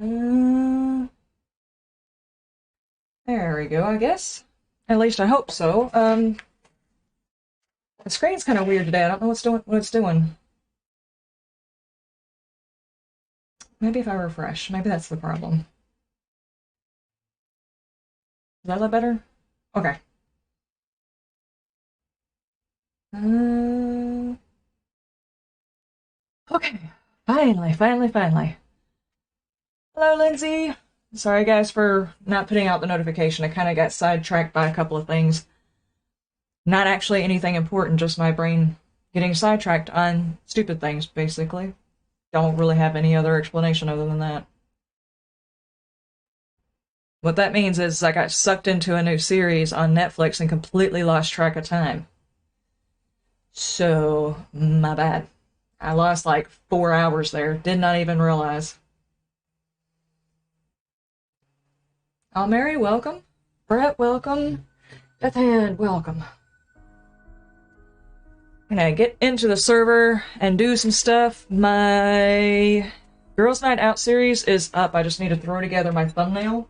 Uh, there we go, I guess. At least I hope so. The screen's kind of weird today. I don't know what it's doing. Maybe if I refresh. Maybe that's the problem. Is that a lot better? Okay. Uh, okay. Finally. Hello, Lindsay. Sorry, guys, for not putting out the notification. I kind of got sidetracked by a couple of things. Not actually anything important, just my brain getting sidetracked on stupid things, basically. Don't really have any other explanation other than that. What that means is I got sucked into a new series on Netflix and completely lost track of time. So, my bad. I lost like 4 hours there. Did not even realize. Oh, Mary, welcome. Brett, welcome. Deathhand, welcome. I'm gonna get into the server and do some stuff. My Girls Night Out series is up. I just need to throw together my thumbnail.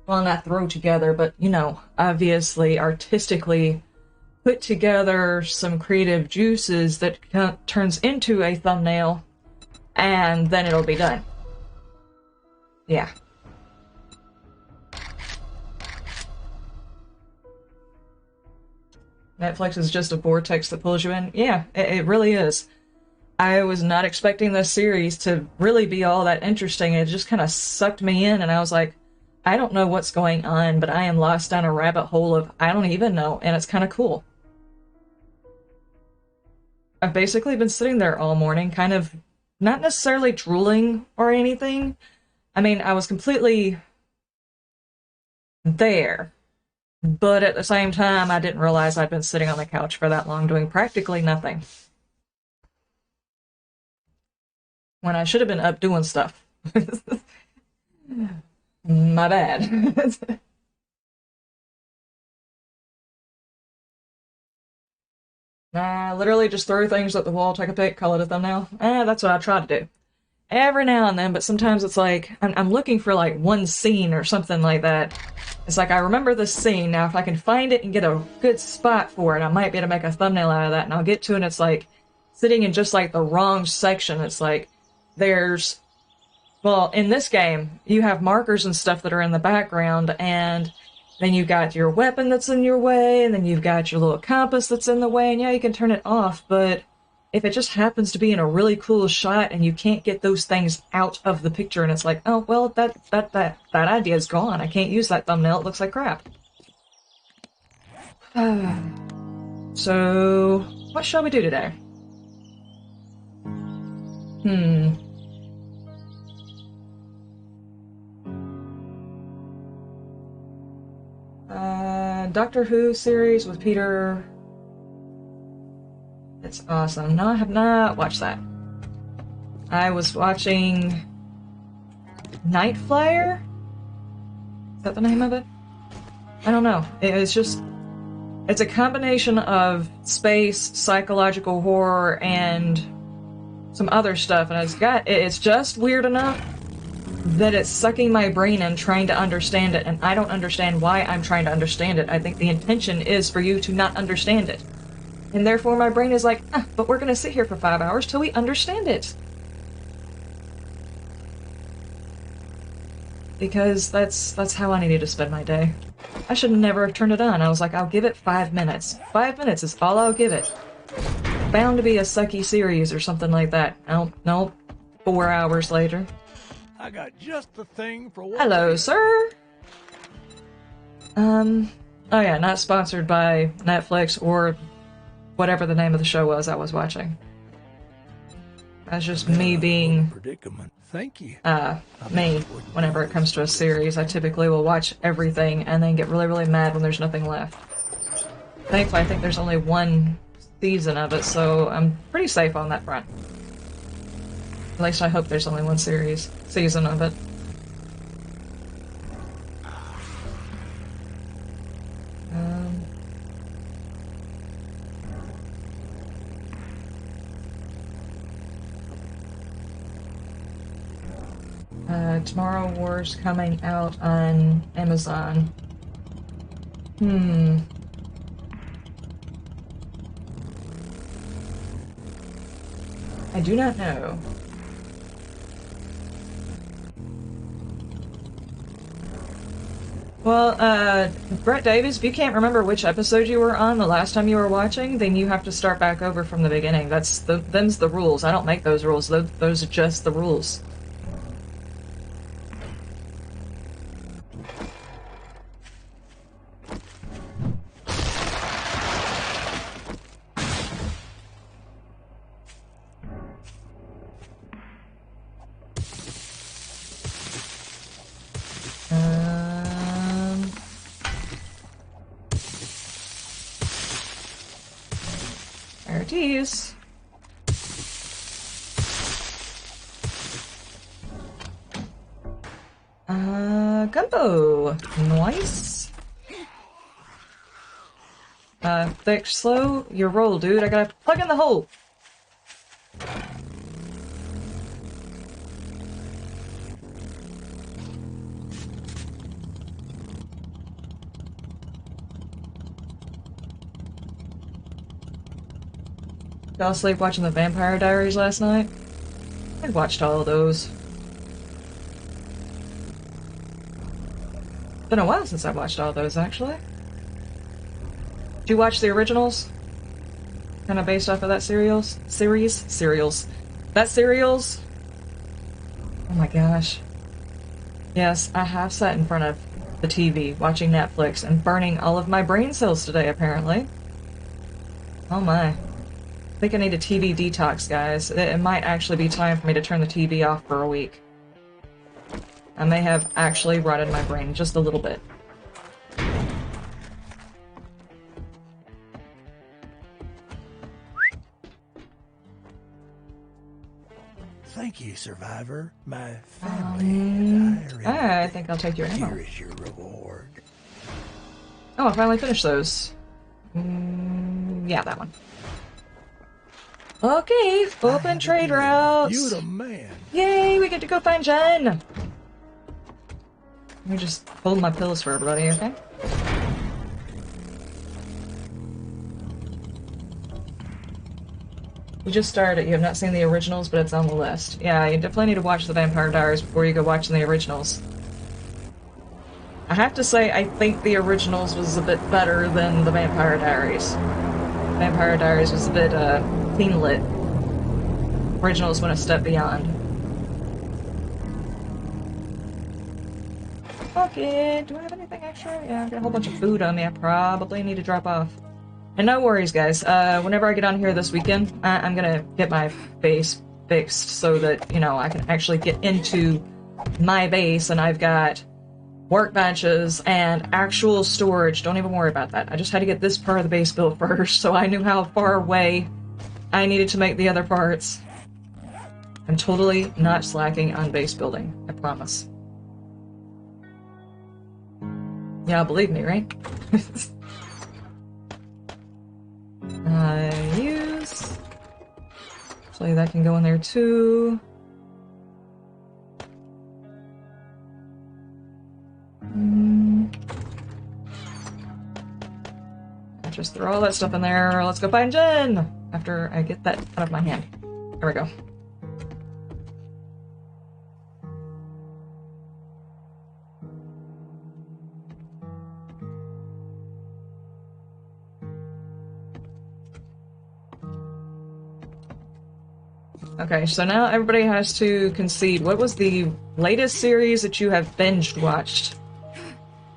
Well, not throw together, but, you know, obviously, artistically put together some creative juices that turns into a thumbnail, and then it'll be done. Yeah. Netflix is just a vortex that pulls you in. Yeah, it really is. I was not expecting this series to really be all that interesting. It just kind of sucked me in, and I was like, I don't know what's going on, but I am lost down a rabbit hole of I don't even know, and it's kind of cool. I've basically been sitting there all morning, kind of not necessarily drooling or anything. I mean, I was completely there, but at the same time, I didn't realize I'd been sitting on the couch for that long doing practically nothing. When I should have been up doing stuff. My bad. I literally just throw things at the wall, take a pic, call it a thumbnail. That's what I try to do. Every now and then, but sometimes it's like, I'm looking for like one scene or something like that. It's like, I remember this scene, now if I can find it and get a good spot for it, I might be able to make a thumbnail out of that, and I'll get to it, and it's like, sitting in just like the wrong section. It's like, there's, well, in this game, you have markers and stuff that are in the background, and then you've got your weapon that's in your way, and then you've got your little compass that's in the way, and yeah, you can turn it off, but if it just happens to be in a really cool shot and you can't get those things out of the picture, and it's like, oh, well, that idea is gone. I can't use that thumbnail. It looks like crap. So, what shall we do today? Doctor Who series with Peter. It's awesome. No, I have not watched that. I was watching Night Flyer? Is that the name of it? I don't know. It's just... It's a combination of space, psychological horror, and some other stuff, and it's just weird enough that it's sucking my brain and trying to understand it, and I don't understand why I'm trying to understand it. I think the intention is for you to not understand it. And therefore my brain is like, but we're gonna sit here for 5 hours till we understand it. Because that's how I needed to spend my day. I should never have turned it on. I was like, I'll give it 5 minutes. 5 minutes is all I'll give it. Bound to be a sucky series or something like that. Nope. 4 hours later. I got just the thing for what. Hello, sir. Oh yeah, not sponsored by Netflix or whatever the name of the show was I was watching. That's just me being predicament. Thank you. Me. Whenever it comes to a series, I typically will watch everything and then get really, really mad when there's nothing left. Thankfully, I think there's only one season of it, so I'm pretty safe on that front. At least I hope there's only one season of it. Tomorrow War's coming out on Amazon. I do not know. Well, Brett Davies, if you can't remember which episode you were on the last time you were watching, then you have to start back over from the beginning. Them's the rules. I don't make those rules. Those are just the rules. There it is. Gumbo. Nice. Thick, slow your roll, dude. I gotta plug in the hole. Fell asleep watching the Vampire Diaries last night. I watched all of those. Been a while since I watched all those, actually. Did you watch the originals? Kind of based off of that series? That serials? Oh my gosh. Yes, I have sat in front of the TV watching Netflix and burning all of my brain cells today, apparently. Oh my. I think I need a TV detox, guys. It might actually be time for me to turn the TV off for a week. I may have actually rotted my brain just a little bit. Thank you, survivor. My family and I think I'll take your ammo. Here is your reward. Oh, I finally finished those. Yeah, that one. Okay, open trade routes. You the man. Yay, we get to go find Jen. Let me just hold my pills for everybody, okay? You just started. You have not seen the originals, but it's on the list. Yeah, you definitely need to watch the Vampire Diaries before you go watching the originals. I have to say, I think the originals was a bit better than the Vampire Diaries. Vampire Diaries was a bit, clean lit. Originals went a step beyond. Okay, do I have anything extra? Yeah, I've got a whole bunch of food on me I probably need to drop off. And no worries, guys. Whenever I get on here this weekend, I'm gonna get my base fixed so that, you know, I can actually get into my base and I've got workbenches and actual storage. Don't even worry about that. I just had to get this part of the base built first, so I knew how far away I needed to make the other parts. I'm totally not slacking on base building, I promise. Yeah, believe me, right? Use. So that can go in there too. I'll just throw all that stuff in there. Let's go find Jen! After I get that out of my hand. There we go. Okay, so now everybody has to concede. What was the latest series that you have binge-watched?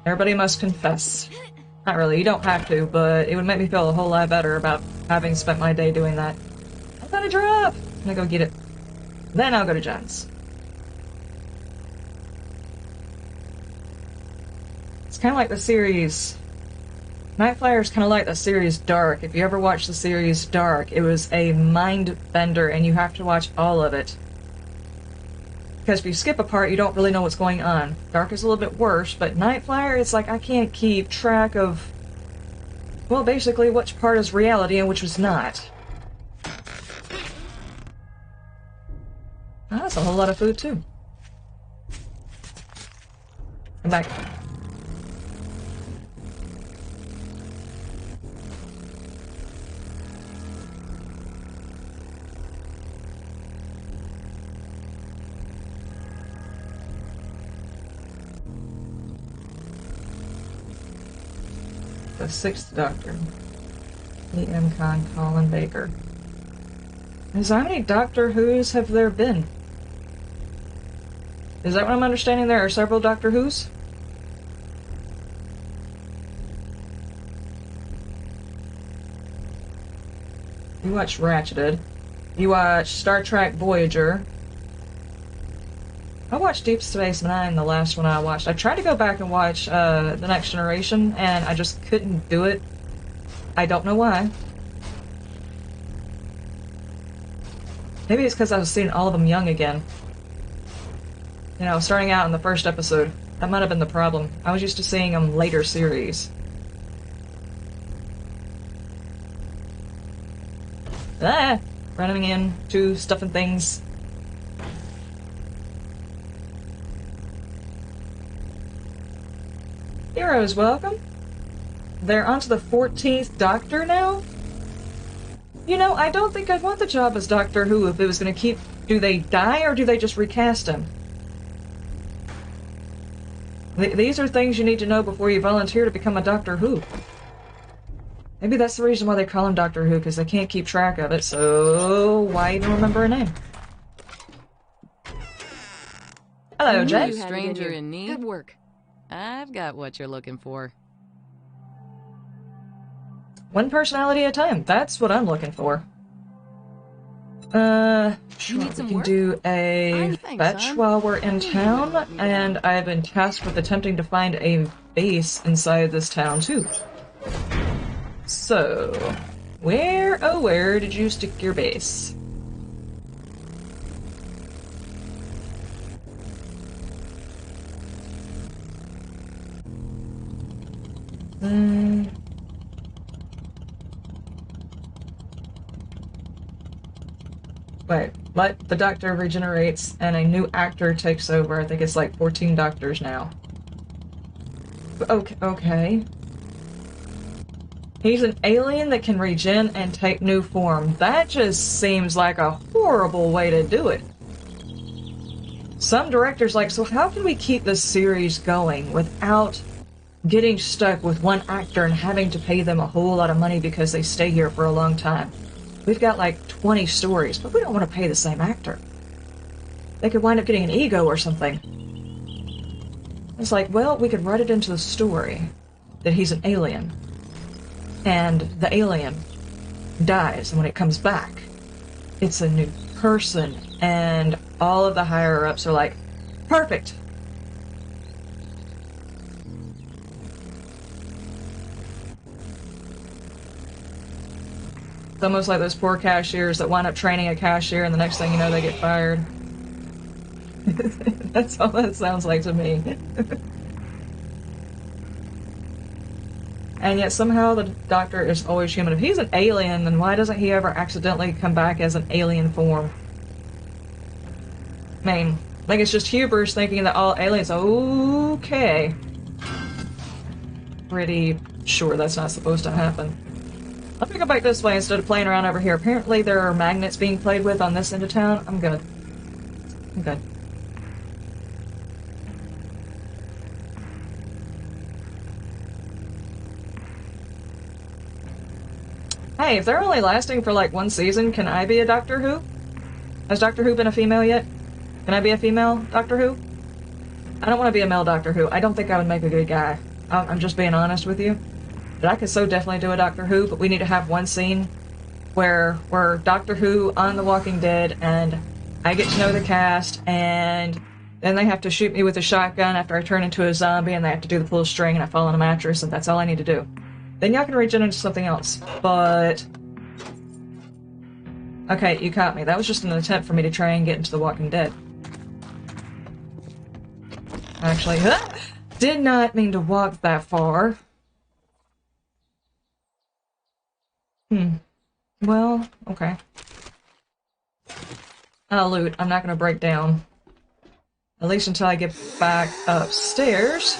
Everybody must confess. Not really, you don't have to, but it would make me feel a whole lot better about having spent my day doing that. I got a drop! I'm gonna go get it. Then I'll go to Jen's. It's kind of like the series... Night Flyer is kind of like the series Dark. If you ever watched the series Dark, it was a mind bender and you have to watch all of it. Because if you skip a part, you don't really know what's going on. Dark is a little bit worse, but Night Flyer, it's like I can't keep track of, well, basically which part is reality and which was not. Oh, that's a whole lot of food, too. back. The sixth Doctor. E.M. Khan, Colin Baker. How many Doctor Who's have there been? Is that what I'm understanding? There are several Doctor Who's? You watched Ratcheted. You watched Star Trek Voyager. I watched Deep Space Nine, the last one I watched. I tried to go back and watch The Next Generation, and I just couldn't do it. I don't know why. Maybe it's because I was seeing all of them young again. You know, starting out in the first episode. That might have been the problem. I was used to seeing them later series. Ah! Running in, to stuffing things. Heroes, welcome. They're onto the 14th Doctor now? You know, I don't think I'd want the job as Doctor Who if it was going to keep... Do they die, or do they just recast him? These are things you need to know before you volunteer to become a Doctor Who. Maybe that's the reason why they call him Doctor Who, because they can't keep track of it, so why even remember a name? Hello, Jet. You stranger in need. Good work. I've got what you're looking for. One personality at a time. That's what I'm looking for. Sure, we can do a fetch while we're in town, and I've been tasked with attempting to find a base inside this town, too. So, where, oh where did you stick your base? Wait, what? The Doctor regenerates and a new actor takes over. I think it's like 14 Doctors now. Okay. He's an alien that can regen and take new form. That just seems like a horrible way to do it. Some directors like, so how can we keep this series going without getting stuck with one actor and having to pay them a whole lot of money because they stay here for a long time? We've got like 20 stories, but we don't want to pay the same actor. They could wind up getting an ego or something. It's like, well, we could write it into the story that he's an alien. And the alien dies, and when it comes back, it's a new person, and all of the higher-ups are like, perfect! It's almost like those poor cashiers that wind up training a cashier, and the next thing you know, they get fired. That's all that sounds like to me. And yet somehow the Doctor is always human. If he's an alien, then why doesn't he ever accidentally come back as an alien form? I mean, like it's just hubris thinking that all aliens... Okay. Pretty sure that's not supposed to happen. Let me go back this way instead of playing around over here. Apparently there are magnets being played with on this end of town. I'm good. I'm good. Hey, if they're only lasting for like one season, can I be a Doctor Who? Has Doctor Who been a female yet? Can I be a female Doctor Who? I don't want to be a male Doctor Who. I don't think I would make a good guy. I'm just being honest with you. But I could so definitely do a Doctor Who, but we need to have one scene where we're Doctor Who on The Walking Dead, and I get to know the cast, and then they have to shoot me with a shotgun after I turn into a zombie, and they have to do the pull string, and I fall on a mattress, and that's all I need to do. Then y'all can regen into something else, but... Okay, you caught me. That was just an attempt for me to try and get into The Walking Dead. Actually, did not mean to walk that far. Well, okay. Loot. I'm not gonna break down. At least until I get back upstairs.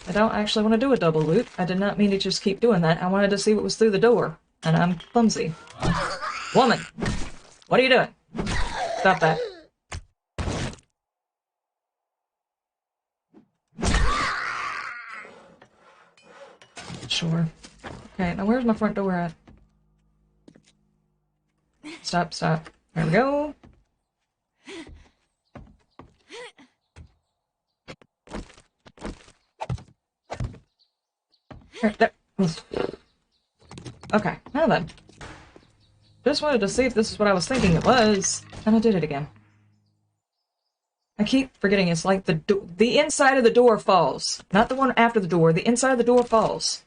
I don't actually want to do a double loop. I did not mean to just keep doing that. I wanted to see what was through the door. And I'm clumsy. Woman! What are you doing? Stop that. Sure. Okay, now where's my front door at? Stop, stop. There we go. There. Okay, now then. Just wanted to see if this is what I was thinking it was, and I did it again. I keep forgetting it's like the inside of the door falls. Not the one after the door, the inside of the door falls.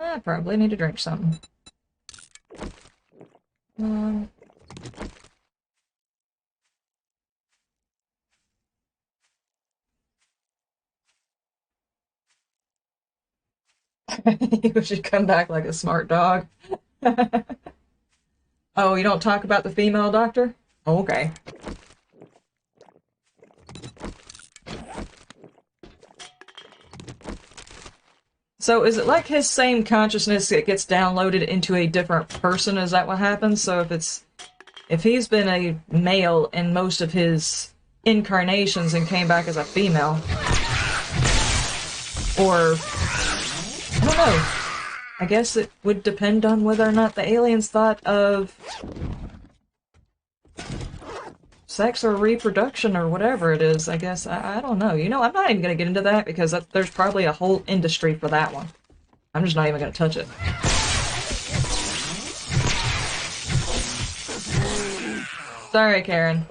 I probably need to drink something. You should come back like a smart dog. Oh, you don't talk about the female doctor? Okay. So is it like his same consciousness that gets downloaded into a different person? Is that what happens? So if he's been a male in most of his incarnations and came back as a female, or I don't know. I guess it would depend on whether or not the aliens thought of sex or reproduction or whatever it is. I guess I don't know. You know, I'm not even going to get into that because there's probably a whole industry for that one. I'm just not even going to touch it. Sorry, Karen.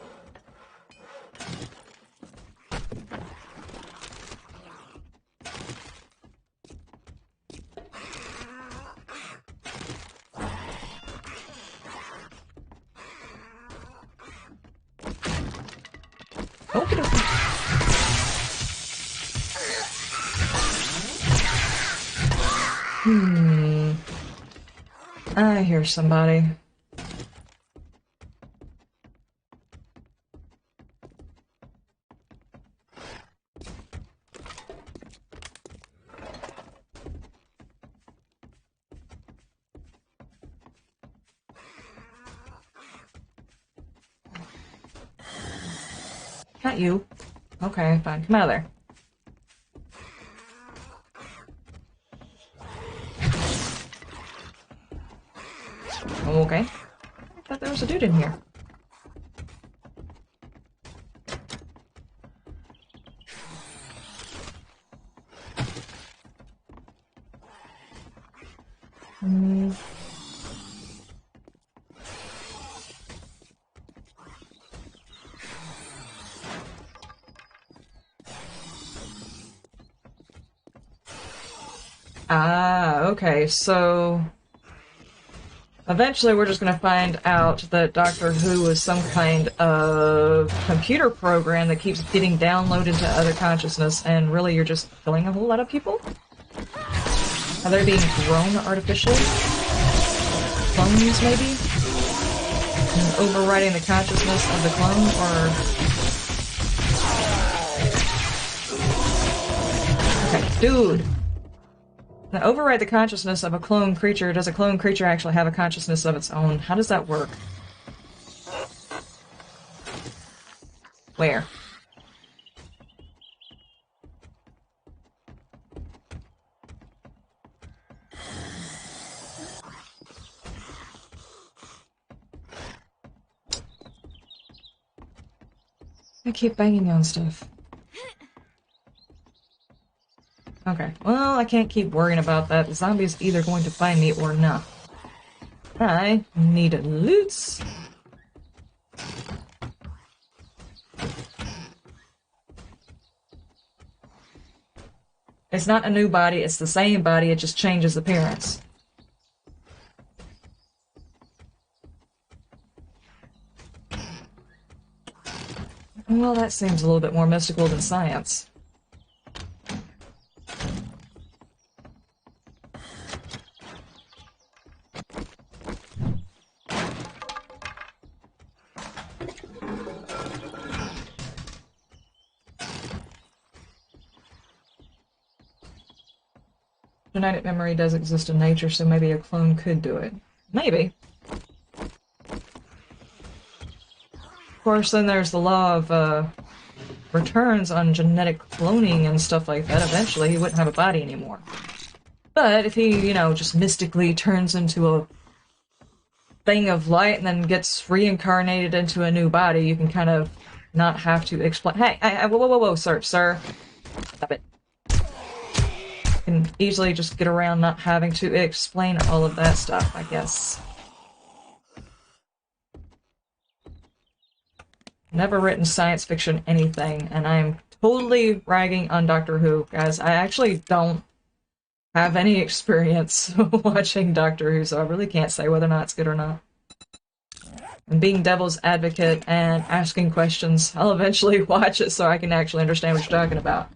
Okay. I hear somebody. Not you. Okay, fine. Come out of there. Okay. I thought there was a dude in here. Ah, okay, so eventually we're just going to find out that Doctor Who is some kind of computer program that keeps getting downloaded to other consciousness, and really you're just killing a whole lot of people? Are they being grown artificially? Clones, maybe? And overriding the consciousness of the clone, or... Okay, dude! Now, override the consciousness of a clone creature. Does a clone creature actually have a consciousness of its own? How does that work? Where? I keep banging on stuff. Okay, well, I can't keep worrying about that. The zombie's either going to find me or not. I need loot. It's not a new body, it's the same body, it just changes appearance. Well, that seems a little bit more mystical than science. Genetic memory does exist in nature, so maybe a clone could do it. Maybe. Of course, then there's the law of returns on genetic cloning and stuff like that. Eventually, he wouldn't have a body anymore. But if he, you know, just mystically turns into a thing of light and then gets reincarnated into a new body, you can kind of not have to explain. Hey, whoa, whoa, whoa, whoa, sir, stop it. You can easily just get around not having to explain all of that stuff, I guess. Never written science fiction anything, and I'm totally ragging on Doctor Who, guys. I actually don't have any experience watching Doctor Who, so I really can't say whether or not it's good or not. And being devil's advocate and asking questions, I'll eventually watch it so I can actually understand what you're talking about.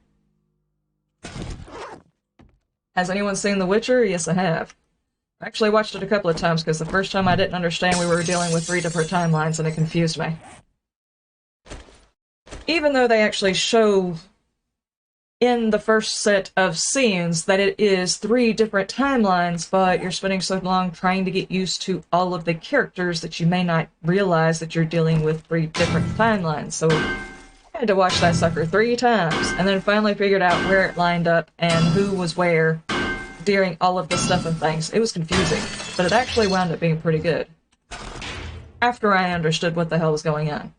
Has anyone seen The Witcher? Yes, I have. I actually watched it a couple of times because the first time I didn't understand we were dealing with 3 different timelines and it confused me. Even though they actually show in the first set of scenes that it is 3 different timelines, but you're spending so long trying to get used to all of the characters that you may not realize that you're dealing with 3 different timelines. So I had to watch that sucker 3 times, and then finally figured out where it lined up and who was where during all of the stuff and things. It was confusing, but it actually wound up being pretty good. After I understood what the hell was going on.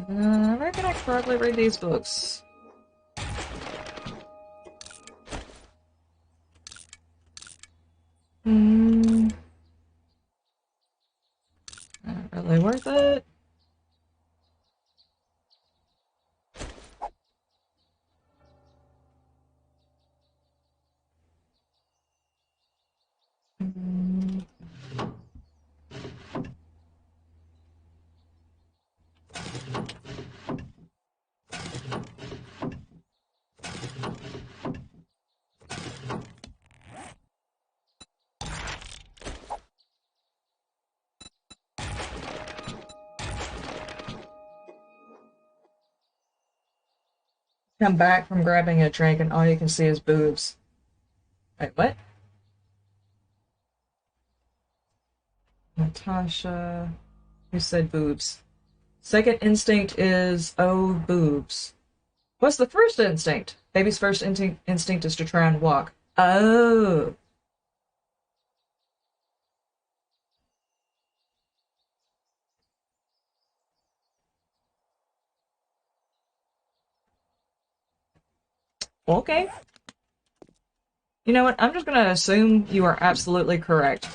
I reckon I could probably read these books. Not really worth it. Come back from grabbing a drink and all you can see is boobs. Wait, what? Natasha... Who said boobs? Second instinct is, oh, boobs. What's the first instinct? Baby's first instinct is to try and walk. Oh. Okay. You know what? I'm just gonna assume you are absolutely correct.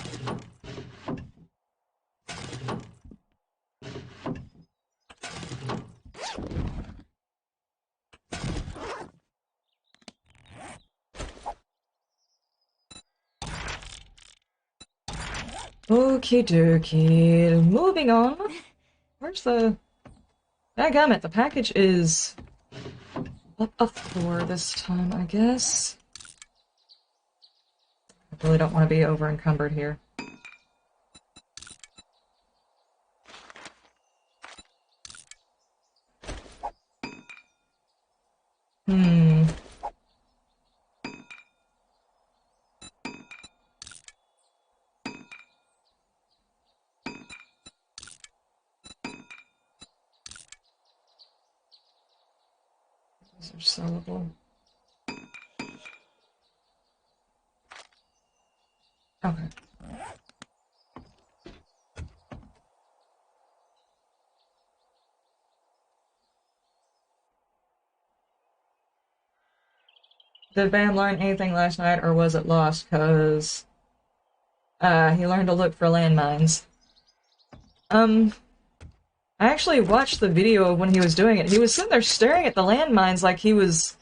Okie dokie. Moving on. Where's the... Dadgummit, the package is up a floor this time, I guess. I really don't want to be over encumbered here. Hmm. These are sellable. Okay. Did Bam learn anything last night, or was it lost? Cause he learned to look for landmines. Um, I actually watched the video of when he was doing it. He was sitting there staring at the landmines like he was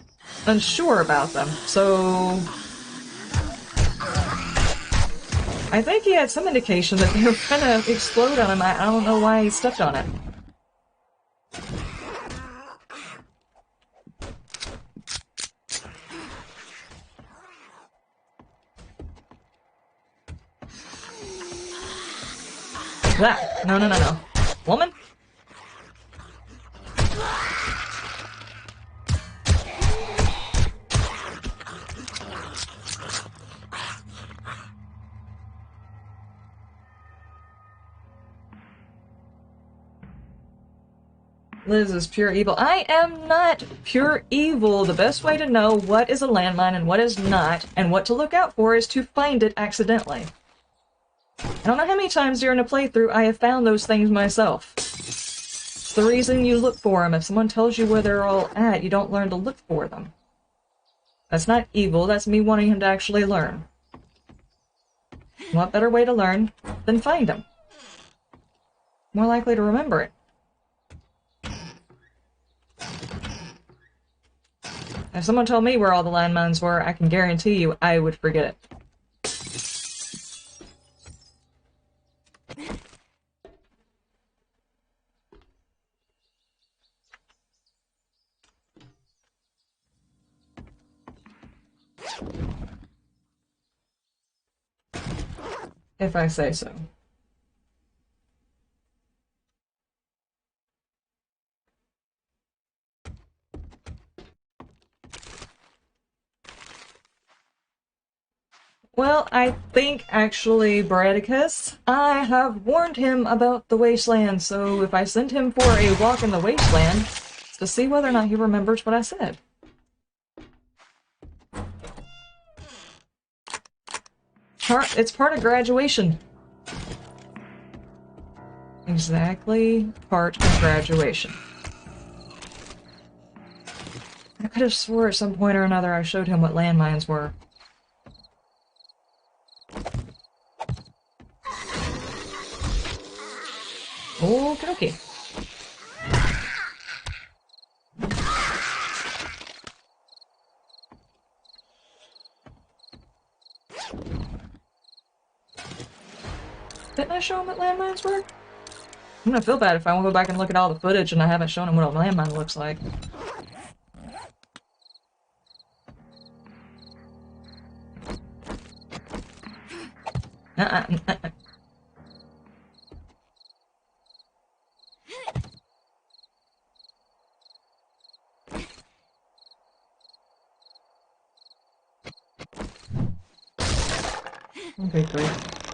unsure about them. So I think he had some indication that they were gonna explode on him. I don't know why he stepped on it. That. No, no, no, no. Woman? Liz is pure evil. I am not pure evil. The best way to know what is a landmine and what is not, and what to look out for, is to find it accidentally. I don't know how many times during a playthrough I have found those things myself. It's the reason you look for them. If someone tells you where they're all at, you don't learn to look for them. That's not evil, that's me wanting him to actually learn. What better way to learn than find them? More likely to remember it. If someone told me where all the landmines were, I can guarantee you I would forget it. If I say so. Well, I think, actually, Bradicus, I have warned him about the wasteland, so if I send him for a walk in the wasteland, it's to see whether or not he remembers what I said. It's part of graduation. Exactly part of graduation. I could have swore at some point or another I showed him what landmines were. Okie dokie. Didn't I show him what landmines were? I'm gonna feel bad if I won't go back and look at all the footage and I haven't shown him what a landmine looks like. Okay, great.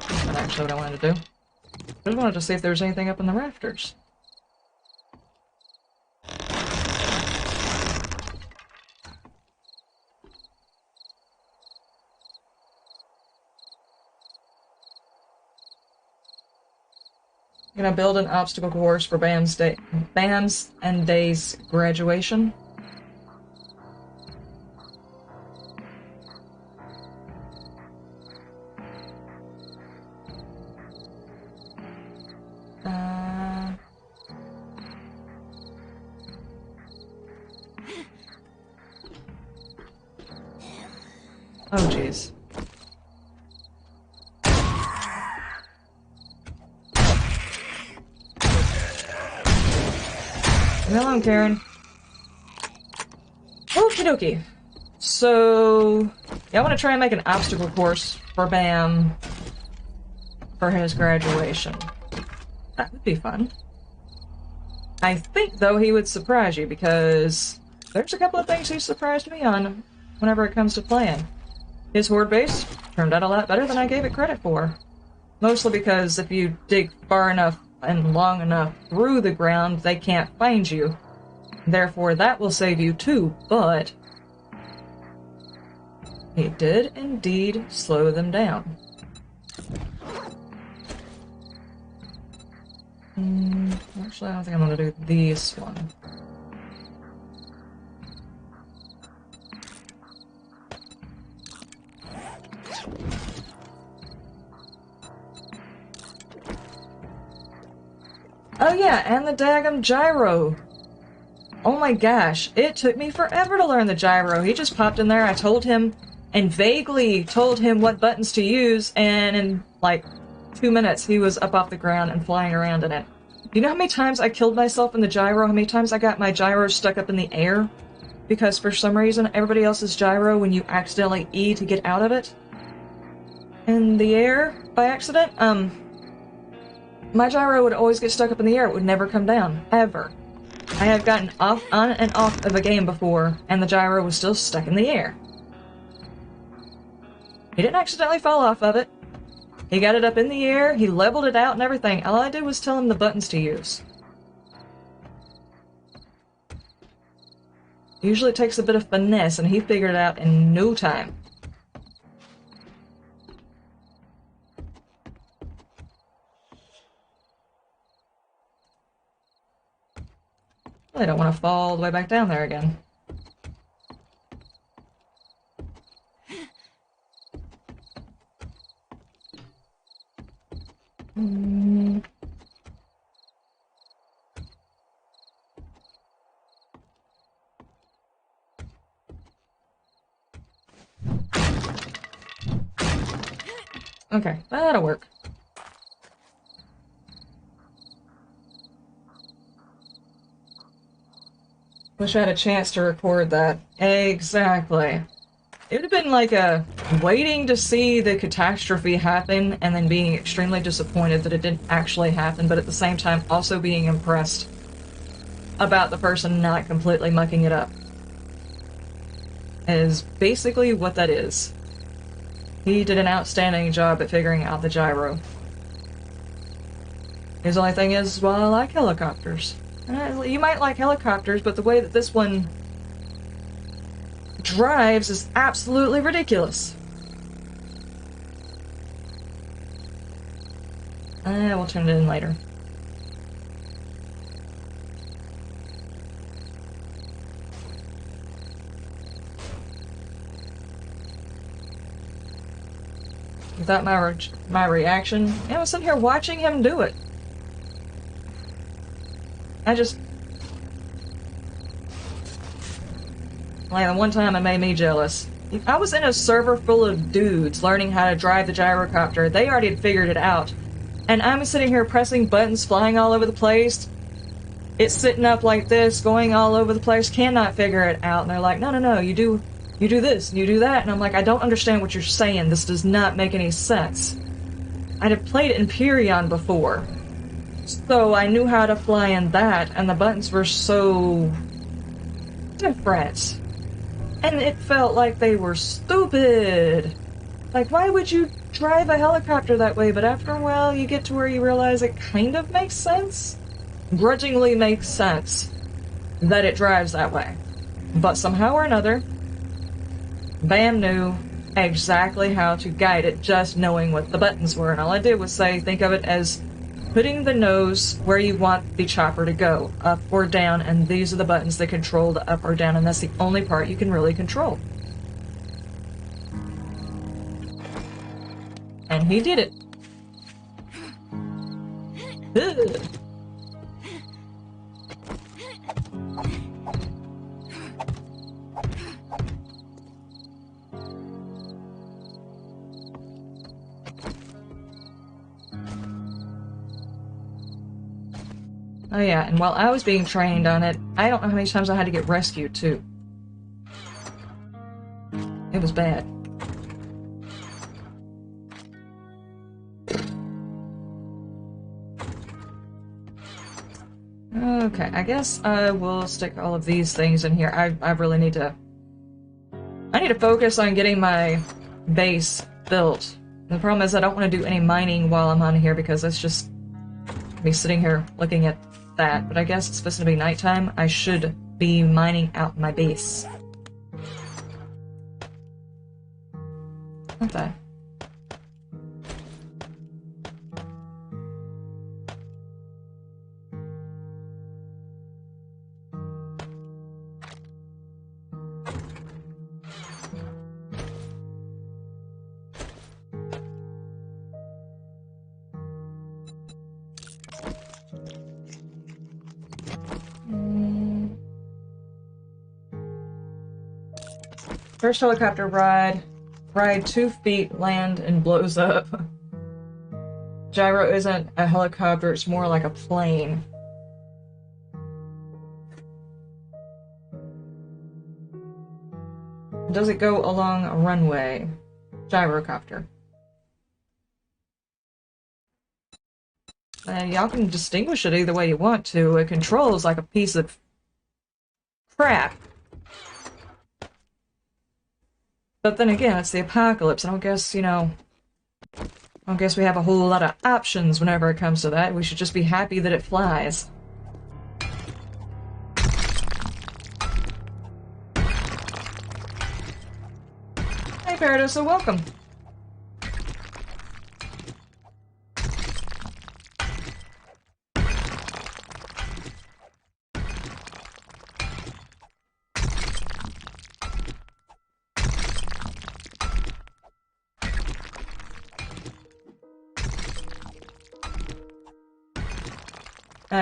That's not actually what I wanted to do. I just wanted to see if there was anything up in the rafters. I'm gonna build an obstacle course for Bams and Day's graduation. Oh, jeez. Leave me alone, Karen. Okie dokie. So, yeah, I want to try and make an obstacle course for Bam for his graduation. That would be fun. I think, though, he would surprise you, because there's a couple of things he surprised me on whenever it comes to playing. His horde base turned out a lot better than I gave it credit for. Mostly because if you dig far enough and long enough through the ground, they can't find you. Therefore, that will save you too, but he did indeed slow them down. Actually, I don't think I'm going to do this one. Oh yeah, and the daggum gyro. Oh my gosh, it took me forever to learn the gyro. He just popped in there, I told him, and vaguely told him what buttons to use, and in like 2 minutes he was up off the ground and flying around in it. You know how many times I killed myself in the gyro? How many times I got my gyro stuck up in the air? Because for some reason everybody else's gyro, when you accidentally E to get out of it in the air by accident, my gyro would always get stuck up in the air. It would never come down. Ever. I have gotten off, on and off of a game before, and the gyro was still stuck in the air. He didn't accidentally fall off of it. He got it up in the air, he leveled it out and everything. All I did was tell him the buttons to use. Usually it takes a bit of finesse, and he figured it out in no time. I don't want to fall all the way back down there again. Okay, that'll work. Wish I had a chance to record that. Exactly. It would have been like a waiting to see the catastrophe happen and then being extremely disappointed that it didn't actually happen, but at the same time also being impressed about the person not completely mucking it up. Is basically what that is. He did an outstanding job at figuring out the gyro. His only thing is, well, I like helicopters. You might like helicopters, but the way that this one drives is absolutely ridiculous. We'll turn it in later. Without my reaction, I was sitting here watching him do it. Like, the one time it made me jealous. I was in a server full of dudes learning how to drive the gyrocopter. They already had figured it out. And I'm sitting here pressing buttons, flying all over the place. It's sitting up like this, going all over the place, cannot figure it out. And they're like, no, you do this, and you do that. And I'm like, I don't understand what you're saying. This does not make any sense. I'd have played Empyrean before. So I knew how to fly in that, and the buttons were so different. And it felt like they were stupid. Like, why would you drive a helicopter that way? But after a while, you get to where you realize it kind of makes sense. Grudgingly makes sense that it drives that way. But somehow or another, Bam knew exactly how to guide it, just knowing what the buttons were. And all I did was say, think of it as putting the nose where you want the chopper to go, up or down, and these are the buttons that control the up or down, and that's the only part you can really control. And he did it. Ugh. Oh yeah, and while I was being trained on it, I don't know how many times I had to get rescued, too. It was bad. Okay, I guess I will stick all of these things in here. I really need to... I need to focus on getting my base built. The problem is I don't want to do any mining while I'm on here because that's just me sitting here looking at that, but I guess it's supposed to be nighttime. I should be mining out my base. Not bad. First helicopter ride. Ride 2 feet, land, and blows up. Gyro isn't a helicopter, it's more like a plane. Does it go along a runway? Gyrocopter. Y'all can distinguish it either way you want to. It controls like a piece of crap. But then again, it's the apocalypse. I don't guess, you know, I don't guess we have a whole lot of options whenever it comes to that. We should just be happy that it flies. Hey, Paradoso, welcome.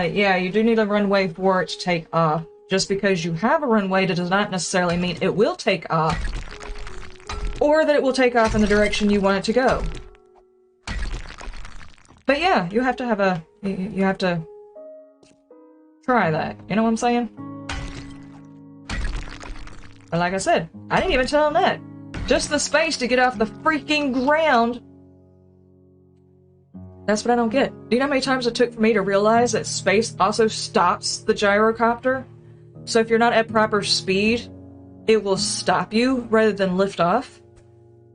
Yeah, you do need a runway for it to take off. Just because you have a runway does not necessarily mean it will take off, or that it will take off in the direction you want it to go. But yeah, you have to have a... you have to try that. You know what I'm saying? But like I said, I didn't even tell him that. Just the space to get off the freaking ground. That's what I don't get. Do you know how many times it took for me to realize that space also stops the gyrocopter? So if you're not at proper speed, it will stop you rather than lift off.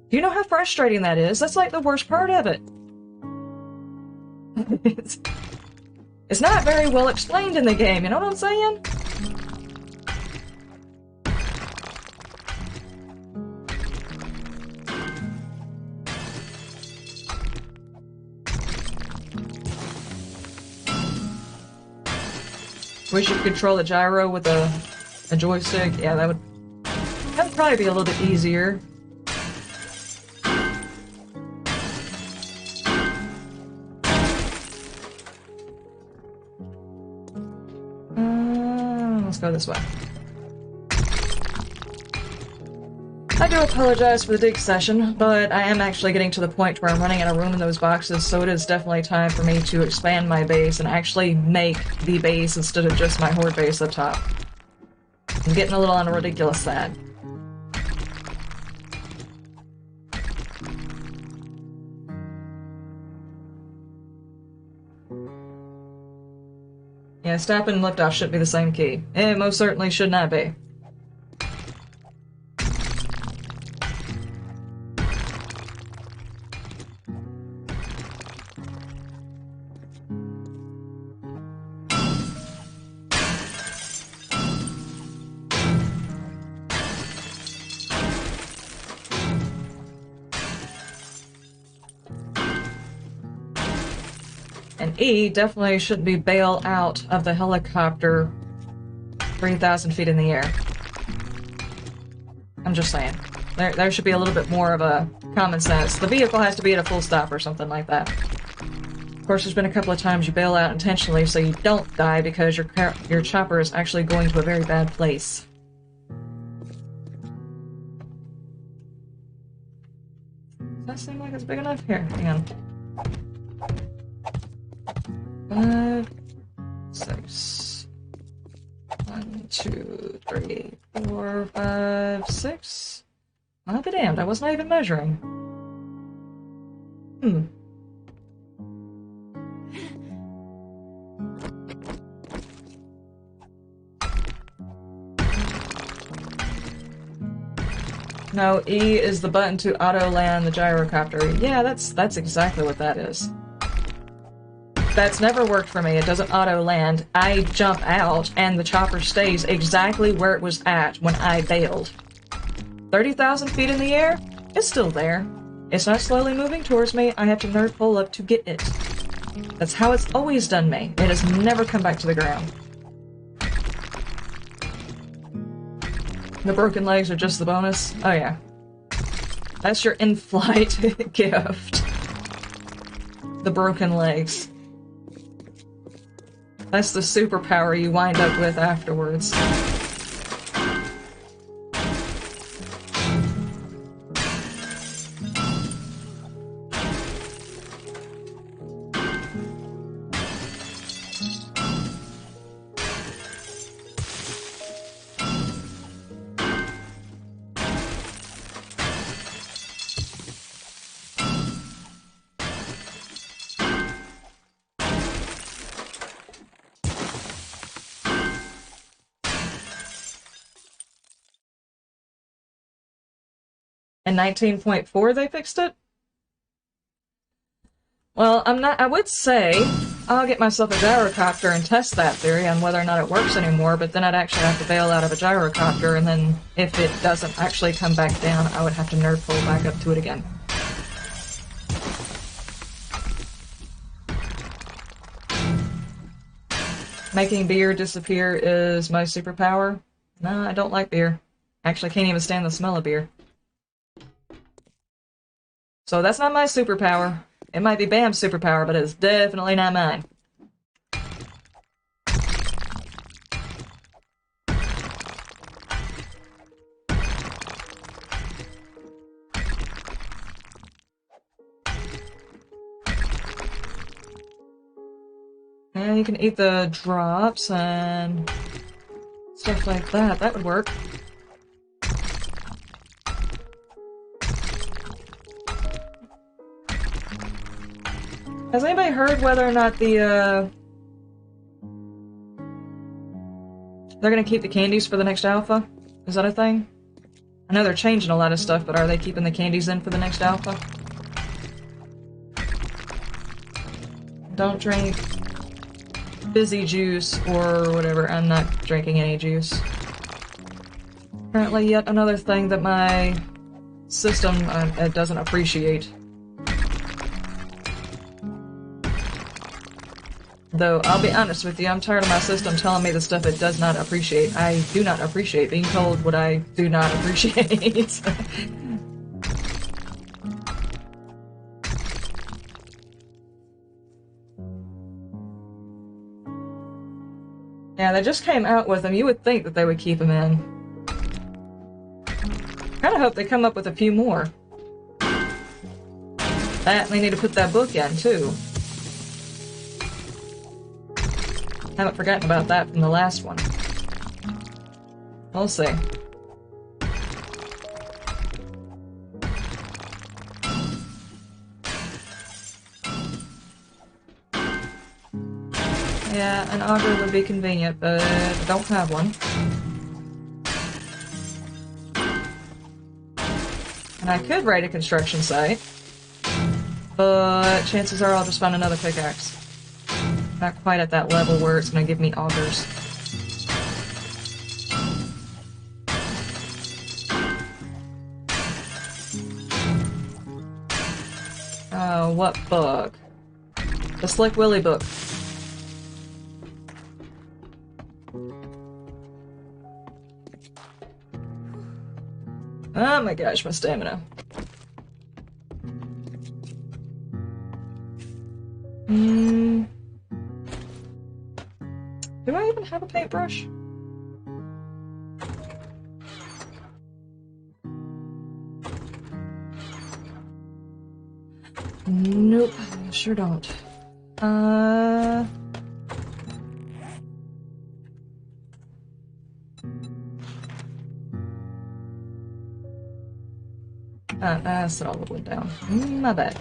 Do you know how frustrating that is? That's like the worst part of it. It's not very well explained in the game, you know what I'm saying? Wish you could control the gyro with a joystick. Yeah, that would probably be a little bit easier. Let's go this way. I do apologize for the dig session, but I am actually getting to the point where I'm running out of room in those boxes, so it is definitely time for me to expand my base and actually make the base instead of just my horde base up top. I'm getting a little on a ridiculous side. Yeah, stop and lift off should be the same key. It most certainly should not be. And E definitely shouldn't be bail out of the helicopter 3,000 feet in the air. I'm just saying. There should be a little bit more of a common sense. The vehicle has to be at a full stop or something like that. Of course, there's been a couple of times you bail out intentionally so you don't die because your chopper is actually going to a very bad place. Does that seem like it's big enough? Here, hang on. 5, 6. 1, 2, 3, 4, 5, 6. I'll be damned, I was not even measuring. No, E is the button to auto-land the gyrocopter. Yeah, that's exactly what that is. That's never worked for me. It doesn't auto-land. I jump out, and the chopper stays exactly where it was at when I bailed. 30,000 feet in the air? It's still there. It's not slowly moving towards me. I have to nerd pull up to get it. That's how it's always done me. It has never come back to the ground. The broken legs are just the bonus? Oh yeah. That's your in-flight gift. The broken legs. That's the superpower you wind up with afterwards. In 19.4 they fixed it? Well, I would say I'll get myself a gyrocopter and test that theory on whether or not it works anymore, but then I'd actually have to bail out of a gyrocopter, and then if it doesn't actually come back down, I would have to nerd pull back up to it again. Making beer disappear is my superpower. No, I don't like beer. Actually, can't even stand the smell of beer. So that's not my superpower. It might be Bam's superpower, but it's definitely not mine. And you can eat the drops and stuff like that. That would work. Has anybody heard whether or not they're gonna keep the candies for the next alpha? Is that a thing? I know they're changing a lot of stuff, but are they keeping the candies in for the next alpha? Don't drink fizzy juice or whatever. I'm not drinking any juice. Apparently yet another thing that my system doesn't appreciate. Though, I'll be honest with you, I'm tired of my system telling me the stuff it does not appreciate. I do not appreciate being told what I do not appreciate. Yeah, they just came out with them. You would think that they would keep them in. Kinda hope they come up with a few more. That, they need to put that book in, too. Haven't forgotten about that from the last one. We'll see. Yeah, an auger would be convenient, but I don't have one. And I could raid a construction site, but chances are I'll just find another pickaxe. Not quite at that level where it's going to give me augers. Oh, what book? The Slick Willy book. Oh my gosh, my stamina. Do I even have a paintbrush? Nope, sure don't. I set all the wood down. My bad.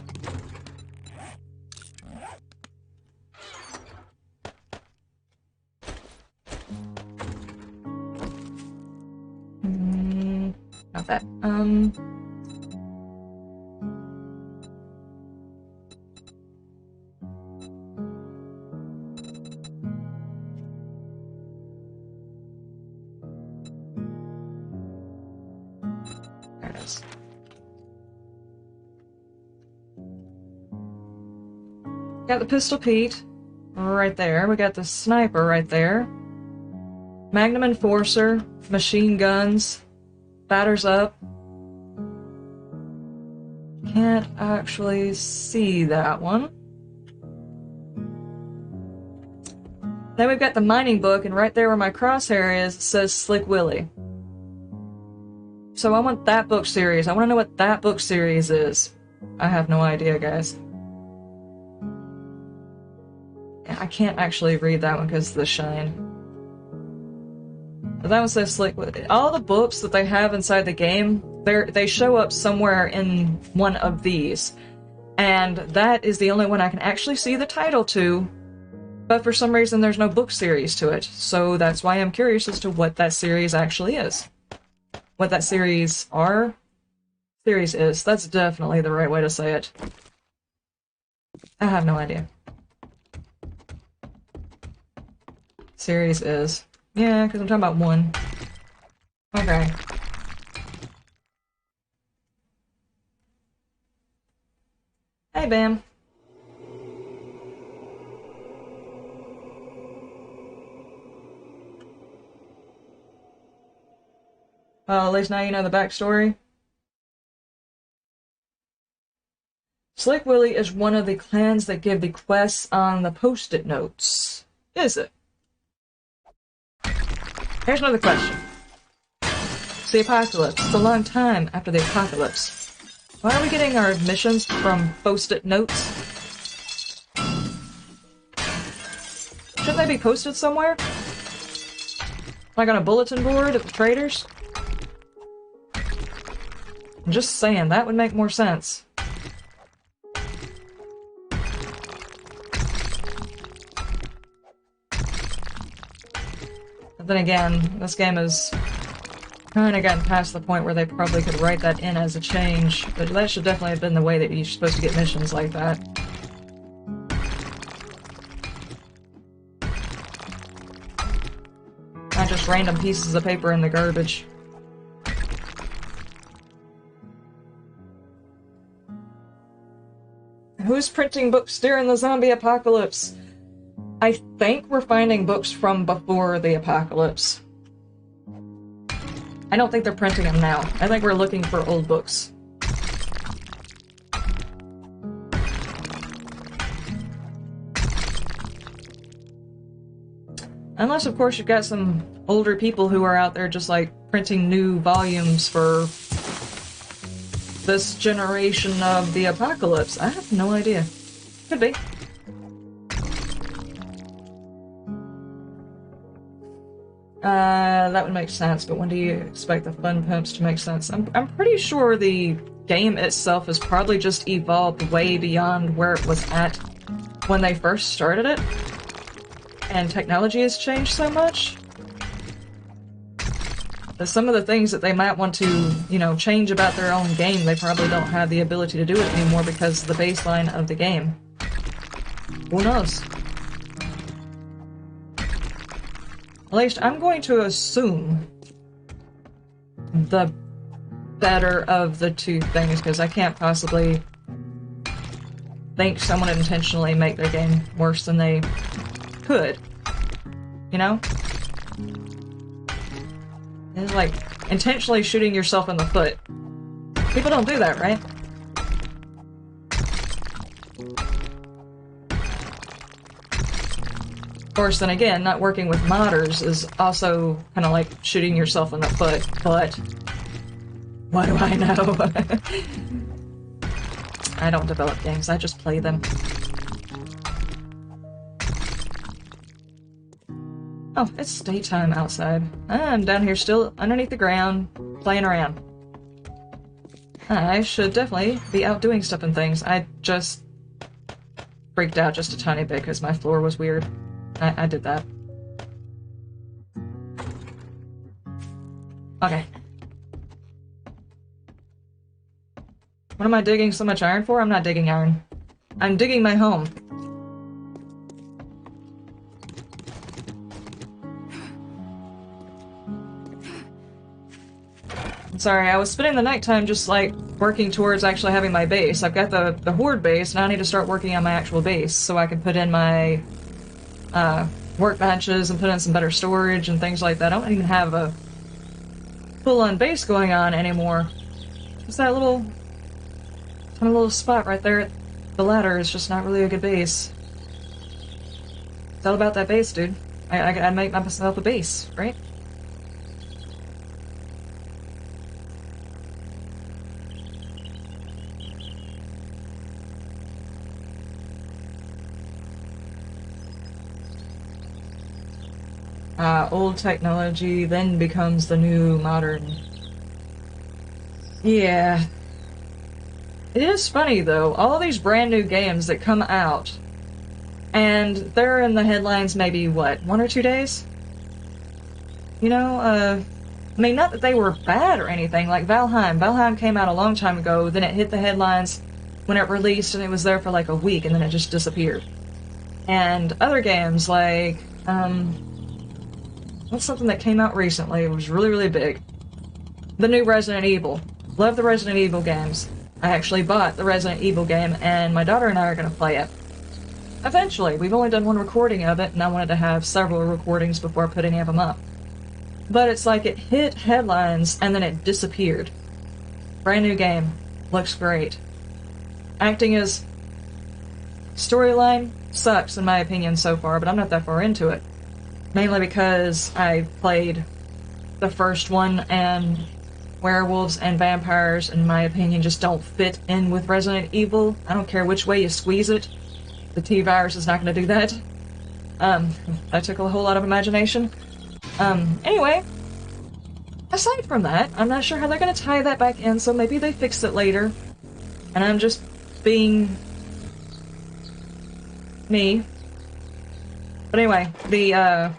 Not that. There it is. Got the pistol Pete right there. We got the sniper right there. Magnum Enforcer, machine guns, batters up. Can't actually see that one. Then we've got the mining book, and right there where my crosshair is, it says Slick Willy. So I want that book series. I want to know what that book series is. I have no idea, guys. I can't actually read that one because of the shine. But that one says Slick Willy. All the books that they have inside the game, they show up somewhere in one of these. And that is the only one I can actually see the title to. But for some reason there's no book series to it. So that's why I'm curious as to what that series actually is. What that series Series is. That's definitely the right way to say it. I have no idea. Series is. Yeah, because I'm talking about one. Okay. Hey, Bam. Well, at least now you know the backstory. Slick Willie is one of the clans that give the quests on the post-it notes. Is it? Here's another question. It's the apocalypse. It's a long time after the apocalypse. Why are we getting our missions from post-it notes? Shouldn't they be posted somewhere? Like on a bulletin board at the traders? I'm just saying, that would make more sense. But then again, this game is kind of gotten past the point where they probably could write that in as a change, but that should definitely have been the way that you're supposed to get missions like that. Not just random pieces of paper in the garbage. Who's printing books during the zombie apocalypse? I think we're finding books from before the apocalypse. I don't think they're printing them now. I think we're looking for old books. Unless, of course, you've got some older people who are out there just, like, printing new volumes for this generation of the apocalypse. I have no idea. Could be. That would make sense, but when do you expect the fun pumps to make sense? I'm pretty sure the game itself has probably just evolved way beyond where it was at when they first started it. And technology has changed so much that some of the things that they might want to, you know, change about their own game, they probably don't have the ability to do it anymore because of the baseline of the game. Who knows? At least I'm going to assume the better of the two things, because I can't possibly think someone would intentionally make their game worse than they could. You know? It's like intentionally shooting yourself in the foot. People don't do that, right? Of course, then again, not working with modders is also kind of like shooting yourself in the foot, but what do I know? I don't develop games, I just play them. Oh, it's daytime outside. I'm down here still underneath the ground, playing around. I should definitely be out doing stuff and things. I just freaked out just a tiny bit because my floor was weird. I did that. Okay. What am I digging so much iron for? I'm not digging iron. I'm digging my home. Sorry, I was spending the nighttime just, like, working towards actually having my base. I've got the horde base, now I need to start working on my actual base so I can put in my workbenches and put in some better storage and things like that. I don't even have a full-on base going on anymore. Just that little spot right there at the ladder is just not really a good base. It's all about that base, dude. I gotta make myself a base, right? Old technology then becomes the new modern. Yeah. It is funny, though. All these brand new games that come out, and they're in the headlines maybe, what, 1 or 2 days? You know, I mean, not that they were bad or anything, like Valheim. Valheim came out a long time ago, then it hit the headlines when it released, and it was there for like a week, and then it just disappeared. And other games like, what's something that came out recently? It was really, really big. The new Resident Evil. Love the Resident Evil games. I actually bought the Resident Evil game, and my daughter and I are going to play it. Eventually. We've only done one recording of it, and I wanted to have several recordings before putting any of them up. But it's like it hit headlines, and then it disappeared. Brand new game. Looks great. Acting is... storyline sucks, in my opinion, so far, but I'm not that far into it. Mainly because I played the first one, and werewolves and vampires, in my opinion, just don't fit in with Resident Evil. I don't care which way you squeeze it. The T-virus is not going to do that. That took a whole lot of imagination. Anyway, aside from that, I'm not sure how they're going to tie that back in, so maybe they fix it later. And I'm just being... me. But anyway, the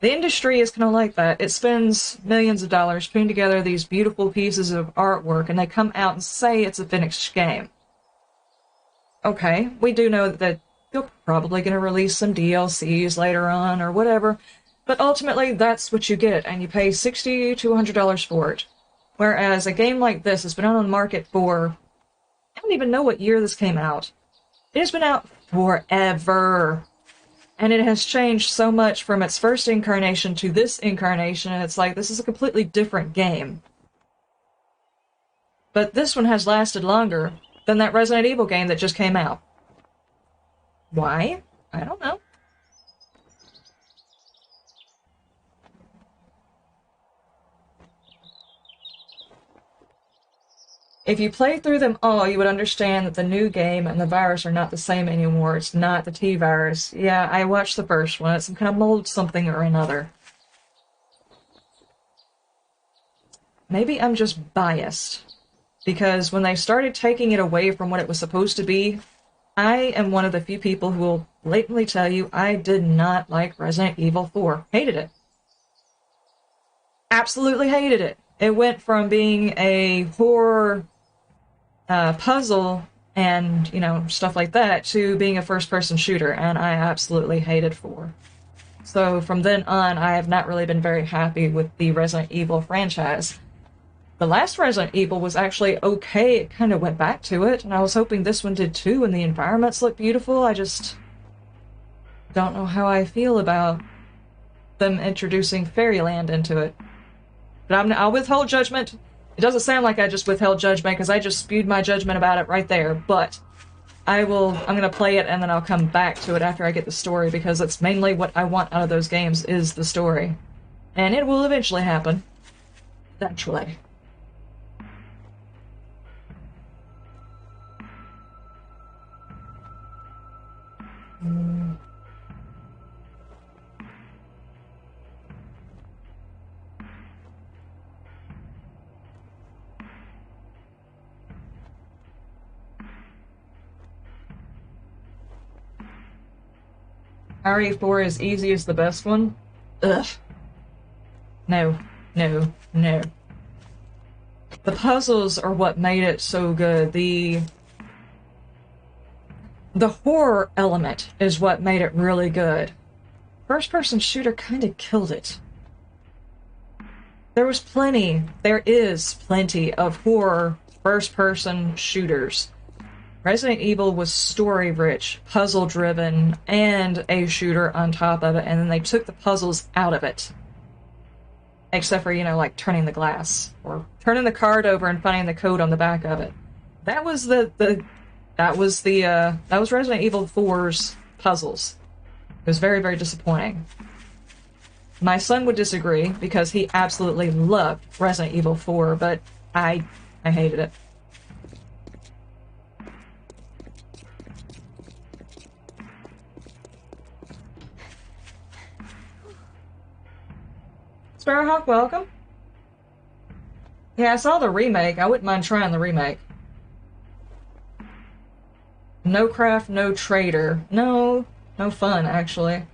industry is kind of like that. It spends millions of dollars putting together these beautiful pieces of artwork, and they come out and say it's a finished game. Okay, we do know that they're probably going to release some DLCs later on, or whatever, but ultimately that's what you get, and you pay $60 to $100 for it. Whereas a game like this has been on the market for... I don't even know what year this came out. It has been out forever. And it has changed so much from its first incarnation to this incarnation, and it's like, this is a completely different game. But this one has lasted longer than that Resident Evil game that just came out. Why? I don't know. If you play through them all, you would understand that the new game and the virus are not the same anymore. It's not the T-virus. Yeah, I watched the first one. It's some kind of mold something or another. Maybe I'm just biased. Because when they started taking it away from what it was supposed to be, I am one of the few people who will blatantly tell you I did not like Resident Evil 4. Hated it. Absolutely hated it. It went from being a horror puzzle and, you know, stuff like that to being a first-person shooter, and I absolutely hated 4. So from then on, I have not really been very happy with the Resident Evil franchise. The last Resident Evil was actually okay. It kind of went back to it, and I was hoping this one did too, and the environments look beautiful. I just don't know how I feel about them introducing Fairyland into it. But I'll withhold judgment. It doesn't sound like I just withheld judgment, because I just spewed my judgment about it right there, but I'm gonna play it, and then I'll come back to it after I get the story, because it's mainly what I want out of those games is the story. And it will eventually happen. Eventually. RE4 is easy as the best one? Ugh. No. No. No. The puzzles are what made it so good. The horror element is what made it really good. First-person shooter kind of killed it. There is plenty of horror first-person shooters. Resident Evil was story-rich, puzzle-driven, and a shooter on top of it, and then they took the puzzles out of it. Except for, you know, like turning the glass, or turning the card over and finding the code on the back of it. That was that was Resident Evil 4's puzzles. It was very, very disappointing. My son would disagree, because he absolutely loved Resident Evil 4, but I hated it. Sparrowhawk, welcome. Yeah, I saw the remake. I wouldn't mind trying the remake. No craft, no trader. No fun, actually.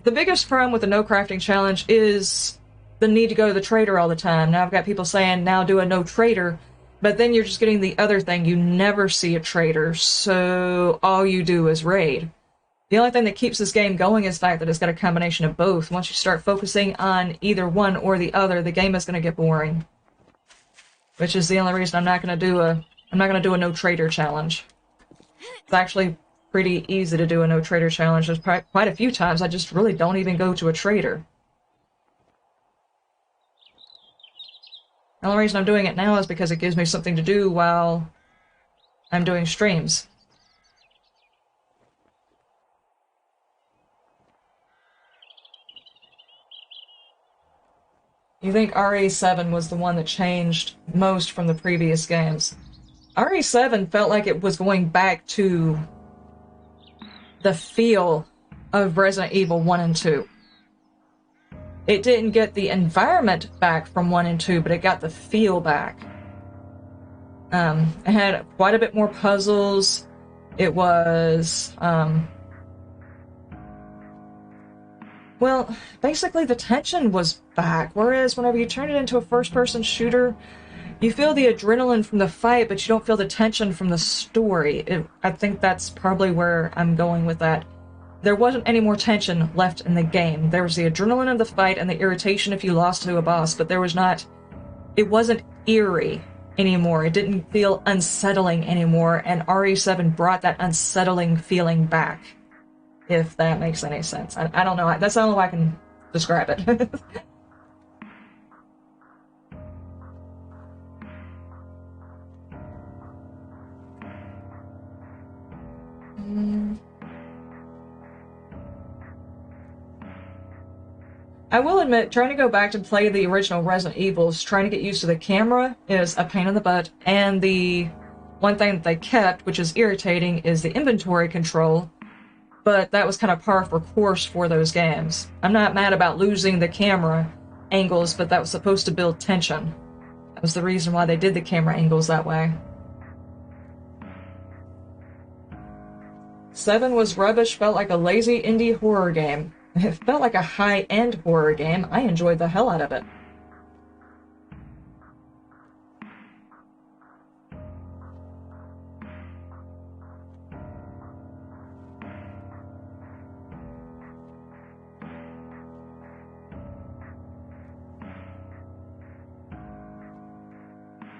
The biggest problem with the no crafting challenge is the need to go to the trader all the time. Now I've got people saying, now do a no trader, but then you're just getting the other thing. You never see a trader, so all you do is raid. The only thing that keeps this game going is the fact that it's got a combination of both. Once you start focusing on either one or the other, the game is going to get boring. Which is the only reason I'm not going to do a no trader challenge. It's actually pretty easy to do a no trader challenge. There's quite a few times I just really don't even go to a trader. The only reason I'm doing it now is because it gives me something to do while I'm doing streams. You think RE7 was the one that changed most from the previous games? RE7 felt like it was going back to the feel of Resident Evil 1 and 2. It didn't get the environment back from 1 and 2, but it got the feel back. It had quite a bit more puzzles. It was, well, basically the tension was back, whereas whenever you turn it into a first-person shooter, you feel the adrenaline from the fight, but you don't feel the tension from the story. I think that's probably where I'm going with that. There wasn't any more tension left in the game. There was the adrenaline of the fight and the irritation if you lost to a boss, but there was not... It wasn't eerie anymore. It didn't feel unsettling anymore, and RE7 brought that unsettling feeling back. If that makes any sense. I don't know. That's the only way I can describe it. I will admit, trying to go back to play the original Resident Evils, trying to get used to the camera is a pain in the butt, and the one thing that they kept, which is irritating, is the inventory control, but that was kind of par for course for those games. I'm not mad about losing the camera angles, but that was supposed to build tension. That was the reason why they did the camera angles that way. 7 was rubbish, felt like a lazy indie horror game. It felt like a high-end horror game. I enjoyed the hell out of it.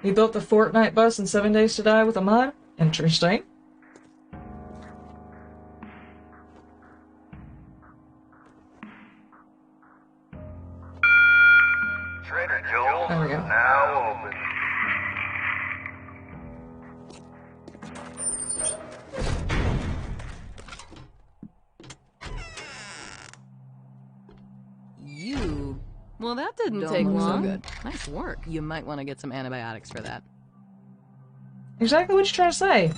He built the Fortnite bus in 7 Days to Die with a mod? Interesting. There we go. Now open. Well, that didn't Don't take look so long. good. Nice work. You might want to get some antibiotics for that. Exactly what you're trying to say.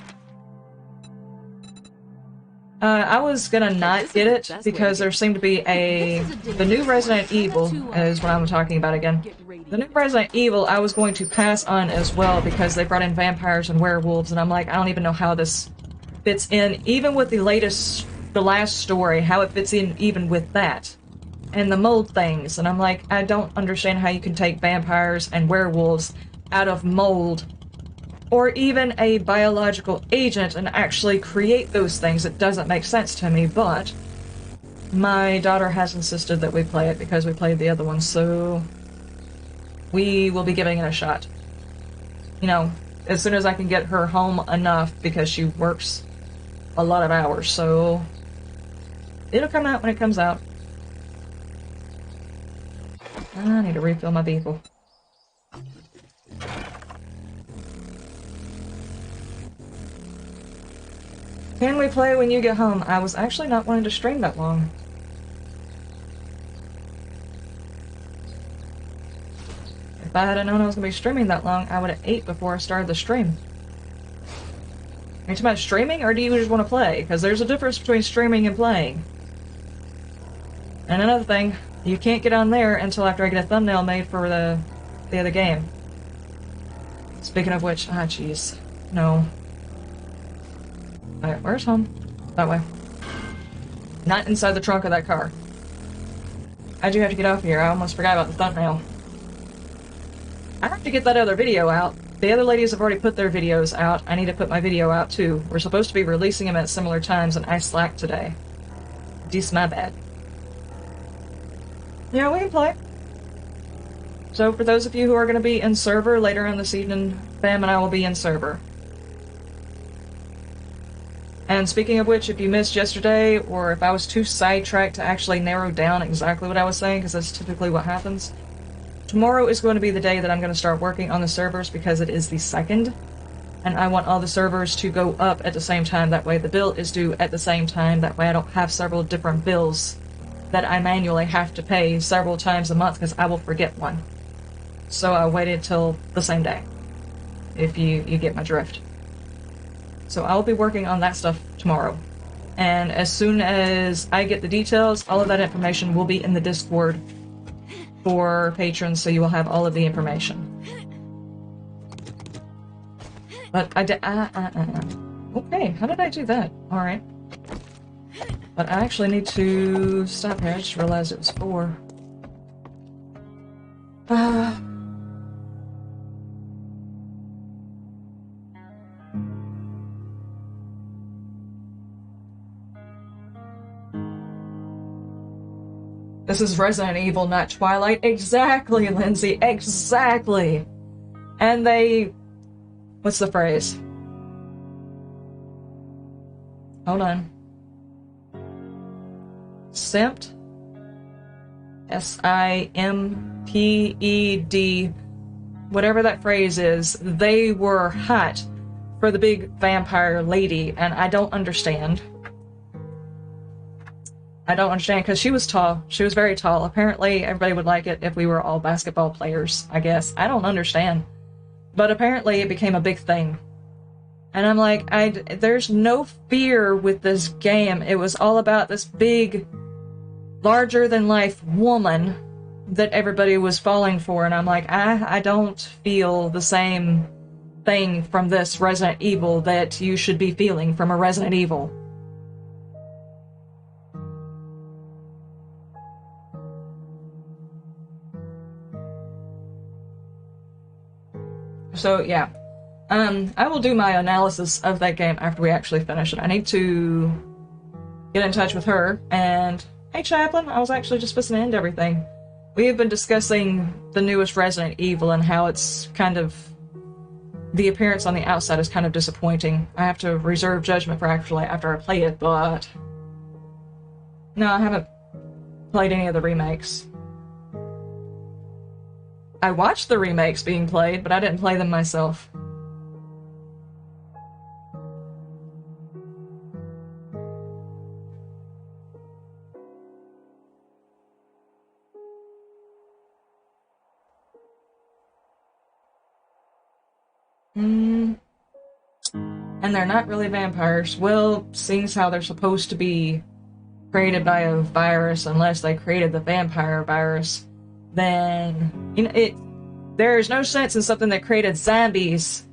I was gonna not get it because there seemed to be the new Resident Evil is what I'm talking about again. The new Resident Evil I was going to pass on as well because they brought in vampires and werewolves, and I'm like, I don't even know how this fits in, even with the last story, how it fits in even with that. And the mold things, and I'm like, I don't understand how you can take vampires and werewolves out of mold or even a biological agent and actually create those things. It doesn't make sense to me, but my daughter has insisted that we play it because we played the other one, so we will be giving it a shot. You know, as soon as I can get her home enough, because she works a lot of hours, so it'll come out when it comes out. I need to refill my vehicle. Can we play when you get home? I was actually not wanting to stream that long. If I had known I was going to be streaming that long, I would have ate before I started the stream. Are you talking about streaming, or do you just want to play? Because there's a difference between streaming and playing. And another thing, you can't get on there until after I get a thumbnail made for the other game. Speaking of which, jeez. No. Alright, where's home? That way. Not inside the trunk of that car. I do have to get off here. I almost forgot about the thumbnail. I have to get that other video out. The other ladies have already put their videos out. I need to put my video out too. We're supposed to be releasing them at similar times, and I slacked today. This my bad. Yeah, we can play. So for those of you who are going to be in server later on this evening, Fam and I will be in server. And speaking of which, if you missed yesterday, or if I was too sidetracked to actually narrow down exactly what I was saying, because that's typically what happens, tomorrow is going to be the day that I'm going to start working on the servers because it is the 2nd, and I want all the servers to go up at the same time. That way the bill is due at the same time. That way I don't have several different bills that I manually have to pay several times a month because I will forget one. So I waited till the same day, if you get my drift. So I will be working on that stuff tomorrow. And as soon as I get the details, all of that information will be in the Discord for patrons, so you will have all of the information. But I did. Okay, how did I do that? Alright. But I actually need to stop here. I just realized it was 4. This is Resident Evil, not Twilight. Exactly, Lindsay. Exactly. And they... What's the phrase? Hold on. Simped? S-I-M-P-E-D. Whatever that phrase is. They were hot for the big vampire lady, and I don't understand. I don't understand, because she was tall. She was very tall. Apparently, everybody would like it if we were all basketball players, I guess. I don't understand. But apparently, it became a big thing. And I'm like, there's no fear with this game. It was all about this big, larger-than-life woman that everybody was falling for. And I'm like, I don't feel the same thing from this Resident Evil that you should be feeling from a Resident Evil. So, yeah. I will do my analysis of that game after we actually finish it. I need to get in touch with her, and... Hey, Chaplain, I was actually just supposed to end everything. We have been discussing the newest Resident Evil and how it's kind of... The appearance on the outside is kind of disappointing. I have to reserve judgment for actually after I play it, but... No, I haven't played any of the remakes. I watched the remakes being played, but I didn't play them myself. And they're not really vampires. Well, seeing as how they're supposed to be created by a virus, unless they created the vampire virus, then, you know, there's no sense in something that created zombies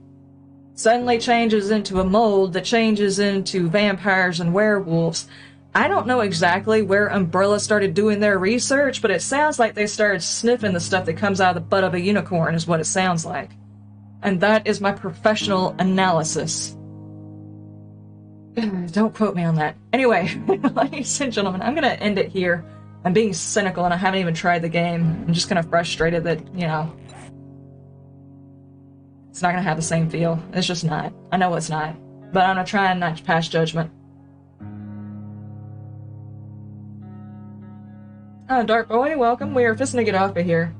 suddenly changes into a mold that changes into vampires and werewolves. I don't know exactly where Umbrella started doing their research, but it sounds like they started sniffing the stuff that comes out of the butt of a unicorn is what it sounds like. And that is my professional analysis. Don't quote me on that. Anyway, ladies and gentlemen, I'm gonna end it here. I'm being cynical and I haven't even tried the game. I'm just kind of frustrated that, you know, it's not gonna have the same feel. It's just not. I know it's not. But I'm gonna try and not pass judgment. Oh, Dark Boy, welcome. We are fisting to get off of here.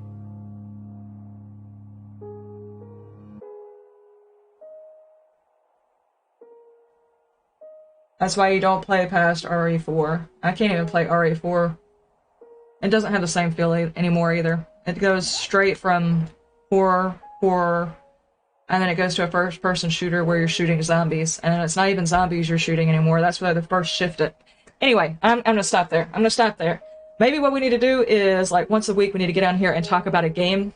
That's why you don't play past RE4. I can't even play RE4. It doesn't have the same feel anymore either. It goes straight from horror, and then it goes to a first-person shooter where you're shooting zombies. And it's not even zombies you're shooting anymore. That's where they first shifted. Anyway, I'm gonna stop there. I'm gonna stop there. Maybe what we need to do is, like, once a week we need to get on here and talk about a game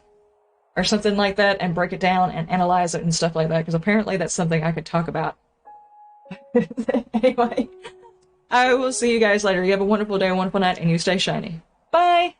or something like that and break it down and analyze it and stuff like that, because apparently that's something I could talk about. Anyway, I will see you guys later. You have a wonderful day, a wonderful night, and you stay shiny. Bye!